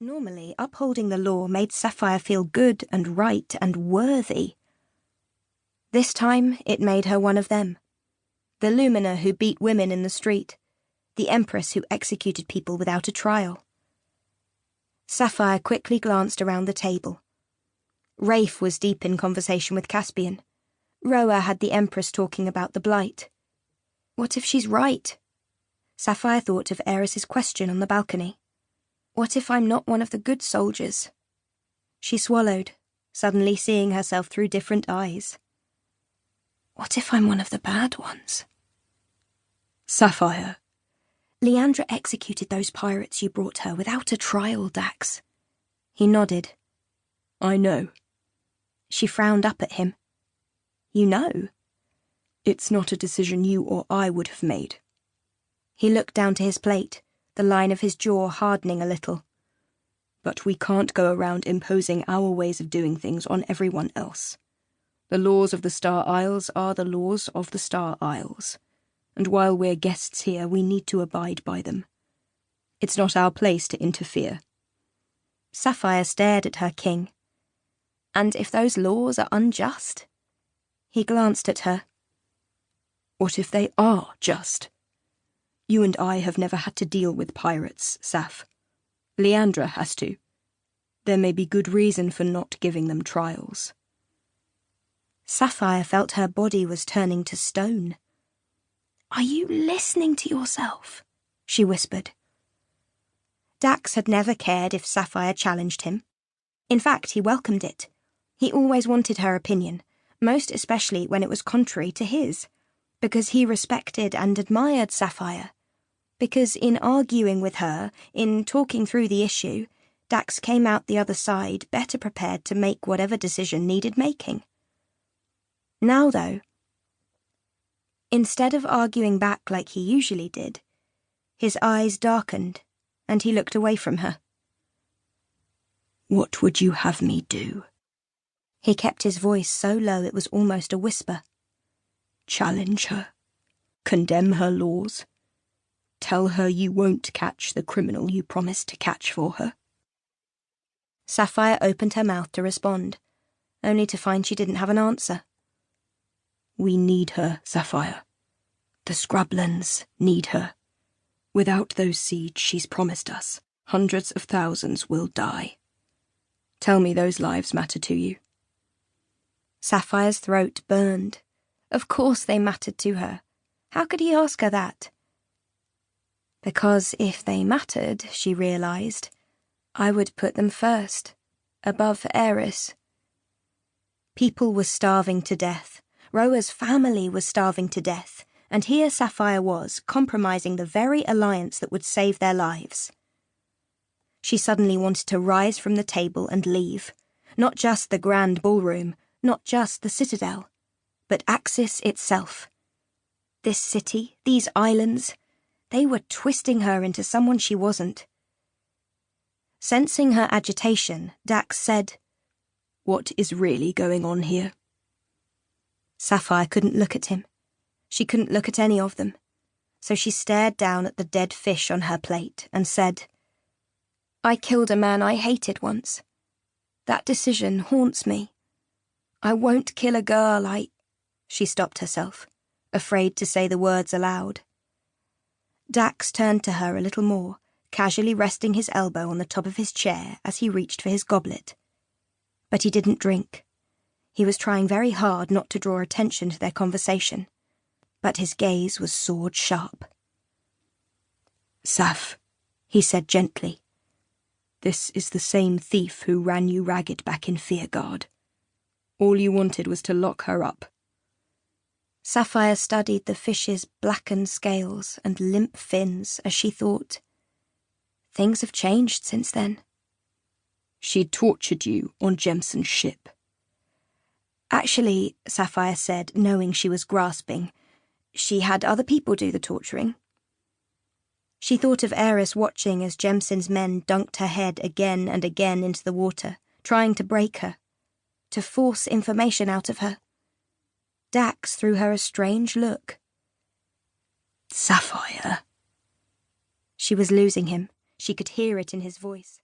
Normally, upholding the law made Safire feel good and right and worthy. This time, it made her one of them. The Lumina who beat women in the street. The Empress who executed people without a trial. Safire quickly glanced around the table. Rafe was deep in conversation with Caspian. Roa had the Empress talking about the Blight. What if she's right? Safire thought of Eris's question on the balcony. What if I'm not one of the good soldiers? She swallowed, suddenly seeing herself through different eyes. What if I'm one of the bad ones? Safire. Leandra executed those pirates you brought her without a trial, Dax. He nodded. I know. She frowned up at him. You know? It's not a decision you or I would have made. He looked down to his plate, the line of his jaw hardening a little. But we can't go around imposing our ways of doing things on everyone else. The laws of the Star Isles are the laws of the Star Isles, and while we're guests here, we need to abide by them. It's not our place to interfere. Safire stared at her king. And if those laws are unjust? He glanced at her. What if they are just? You and I have never had to deal with pirates, Saf. Leandra has to. There may be good reason for not giving them trials. Safire felt her body was turning to stone. Are you listening to yourself? She whispered. Dax had never cared if Safire challenged him. In fact, he welcomed it. He always wanted her opinion, most especially when it was contrary to his, because he respected and admired Safire. Because in arguing with her, in talking through the issue, Dax came out the other side better prepared to make whatever decision needed making. Now, though, instead of arguing back like he usually did, his eyes darkened and he looked away from her. What would you have me do? He kept his voice so low it was almost a whisper. Challenge her. Condemn her laws. Tell her you won't catch the criminal you promised to catch for her. Safire opened her mouth to respond, only to find she didn't have an answer. We need her, Safire. The Scrublands need her. Without those seeds she's promised us, hundreds of thousands will die. Tell me those lives matter to you. Safire's throat burned. Of course they mattered to her. How could he ask her that? Because if they mattered, she realised, I would put them first, above Eris. People were starving to death. Roa's family was starving to death, and here Safire was, compromising the very alliance that would save their lives. She suddenly wanted to rise from the table and leave. Not just the grand ballroom, not just the citadel, but Axis itself. This city, these islands, they were twisting her into someone she wasn't. Sensing her agitation, Dax said, What is really going on here? Safire couldn't look at him. She couldn't look at any of them. So she stared down at the dead fish on her plate and said, I killed a man I hated once. That decision haunts me. I won't kill a girl She stopped herself, afraid to say the words aloud. Dax turned to her a little more, casually resting his elbow on the top of his chair as he reached for his goblet. But he didn't drink. He was trying very hard not to draw attention to their conversation, but his gaze was sword sharp. Saf, he said gently. This is the same thief who ran you ragged back in Firgaard. All you wanted was to lock her up. Safire studied the fish's blackened scales and limp fins as she thought. Things have changed since then. She tortured you on Jemson's ship. Actually, Safire said, knowing she was grasping, she had other people do the torturing. She thought of Eris watching as Jemson's men dunked her head again and again into the water, trying to break her, to force information out of her. Dax threw her a strange look. Safire. She was losing him. She could hear it in his voice.